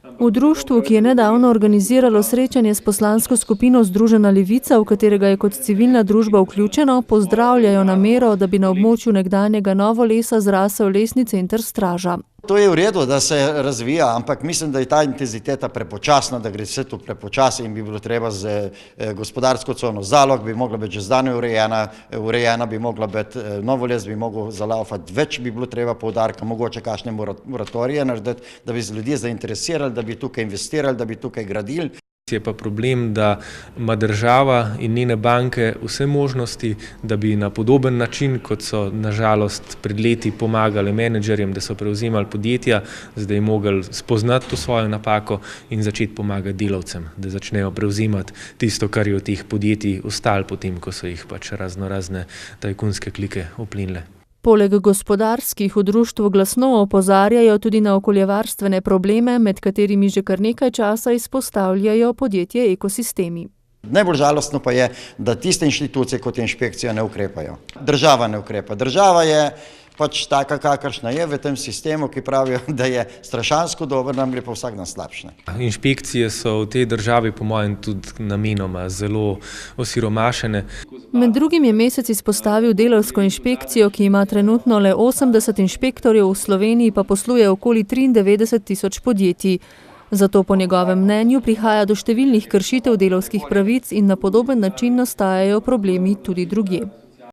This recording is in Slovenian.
V društvu, ki je nedavno organiziralo srečanje s poslansko skupino Združena levica, v katerega je kot civilna družba vključeno, pozdravljajo namero, da bi na območju nekdanjega Novolesa zrasel lesni center Straža. To je v redu, da se razvija, ampak mislim, da je ta intenziteta prepočasna, da gre vse to prepočasi in bi bilo treba z gospodarsko cono Zalog, bi mogla biti že zdaj urejena bi mogla biti, Novoles bi mogel zalaufati, več bi bilo treba poudarka, mogoče kakšne moratorije narediti, da bi ljudje zainteresirali, da bi tukaj investirali, da bi tukaj gradili. Je pa problem, da ima država in njene banke vse možnosti, da bi na podoben način, kot so nažalost pred leti pomagali menedžerjem, da so prevzemali podjetja, zdaj mogli spoznati to svojo napako in začeti pomagati delavcem, da začnejo prevzemati tisto, kar je od teh podjetij ostalo potem, ko so jih pač razne tajkunske klike oplinile. Poleg gospodarskih v društvu glasno opozarjajo tudi na okoljevarstvene probleme, med katerimi že kar nekaj časa izpostavljajo podjetje Ekosistemi. Najbolj žalostno pa je, da tiste inštitucije kot je inšpekcija ne ukrepajo. Država ne ukrepa. Država je pač taka, kakršna je v tem sistemu, ki pravijo, da je strašansko dober, nam gre pa vsak dan slabše. Inšpekcije so v tej državi po mojem tudi namenoma zelo osiromašene. Med drugim je Mesec izpostavil delavsko inšpekcijo, ki ima trenutno le 80 inšpektorjev, v Sloveniji pa posluje okoli 93.000 podjetij. Zato po njegovem mnenju prihaja do številnih kršitev delavskih pravic in na podoben način nastajajo problemi tudi drugje.